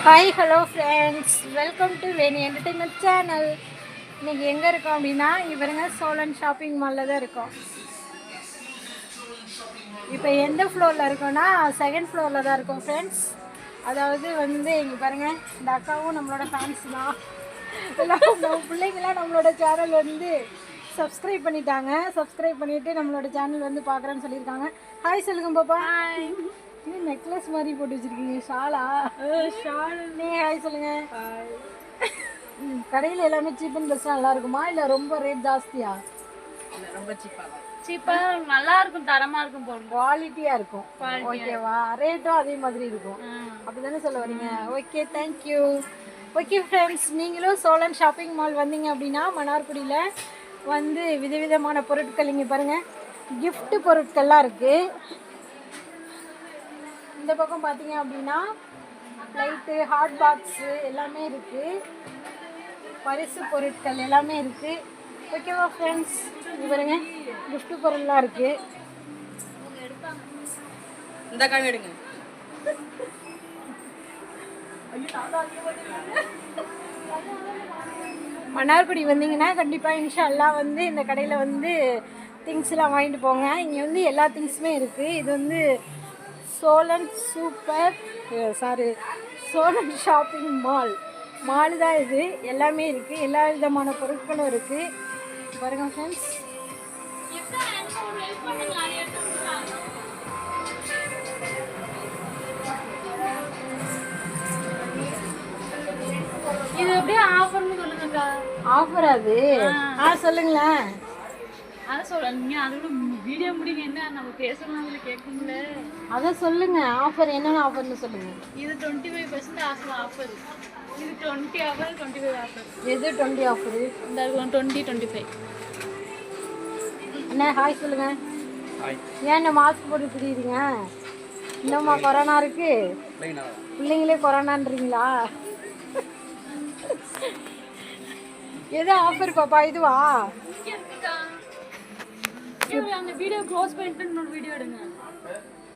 Hi hello friends, welcome to Veni entertainment channel. இன்றைக்கி எங்கே இருக்கோம் அப்படின்னா, இங்கே பாருங்க சோழன் ஷாப்பிங் மாலில் தான் இருக்கோம். இப்போ எந்த ஃப்ளோரில் இருக்கோன்னா செகண்ட் ஃப்ளோரில் தான் இருக்கோம் ஃப்ரெண்ட்ஸ். அதாவது வந்து இங்கே பாருங்கள், இந்த அக்காவும் நம்மளோட ஃபேன்ஸ் தான். எல்லாம் நம்ம பிள்ளைங்களாம் நம்மளோட சேனல் வந்து சப்ஸ்கிரைப் பண்ணிட்டாங்க. சப்ஸ்கிரைப் பண்ணிவிட்டு நம்மளோட சேனல் வந்து பார்க்குறேன்னு சொல்லியிருக்காங்க. ஹாய் சொல்லுங்க பாப்பா. இது நெக்லஸ் மாதிரி போட்டு வச்சிருக்கீங்க. ஷாலா? ஷால். நீ ஹாய் சொல்லுங்க. கடையில் எல்லாமே சீப் அண்ட் பெஸ்ட்டாக நல்லா இருக்குமா, இல்லை ரொம்ப ரேட் ஜாஸ்தியா? ரொம்ப சீப்பாக நல்லா இருக்கும், தரமாக இருக்கும், குவாலிட்டியாக இருக்கும். ஓகேவா? ரேட்டும் அதே மாதிரி இருக்கும். அப்படி தானே சொல்ல வரீங்க? Okay, thank you. ஓகே ஃப்ரெண்ட்ஸ், நீங்களும் சோழன் ஷாப்பிங் மால் வந்தீங்க அப்படின்னா மன்னார்குடியில் வந்து விதவிதமான பொருட்கள் இங்கே பாருங்கள், கிஃப்ட் பொருட்கள்லாம் இருக்குது. இந்த பக்கம் பார்த்தீங்க அப்படின்னா லைட்டு, ஹாட் பாக்ஸு எல்லாமே இருக்குது. பரிசு பொருட்கள் எல்லாமே இருக்குது. ஓகேவா ஃப்ரெண்ட்ஸ்? இது பாருங்க, கிஃப்ட் பொருள்லாம் இருக்குது. இந்த காய் எடுங்க. மன்னார்குடி வந்தீங்கன்னா கண்டிப்பாக இன்ஷா அல்லாஹ் வந்து இந்த கடையில் வந்து திங்ஸ்லாம் வாங்கிட்டு போங்க. இங்கே வந்து எல்லா திங்ஸுமே இருக்குது. இது வந்து சோழன் சோழன் ஷாப்பிங் மால் தான் இது. எல்லாமே இருக்குது, எல்லா விதமான பொருட்களும் இருக்குது. பாருங்க ஃப்ரெண்ட்ஸ், இது எப்படியே ஆஃபர்னு சொல்லுங்கக்கா. ஆஃபர் அது? சொல்லுங்களேன். அதை சொல்லுங்க, அதோட வீடியோ முடிங்க. என்ன நம்ம பேசலாம், அதில் கேட்குங்களே. அதை சொல்லுங்க. ஆஃபர் என்னென்ன ஆஃபர்னு சொல்லுங்க. இது 25% ஆஃபர். இது 20 ஆஃபர், 25 ஆஃபர். எது 20 ஆஃபரு? இந்த 20, 25. அண்ணா ஹாய் சொல்லுங்க. ஏன் என்ன மாஸ்க் போட்டு திரியுறீங்க? இன்னும்மா கொரோனா இருக்கு? பிள்ளைங்களே கொரோனான்றீங்களா? எது ஆஃபர் பாப்பா? இதுவா? அந்த வீடியோ க்ளோஸ் பண்ணிட்டு இன்னொரு வீடியோ எடுங்க.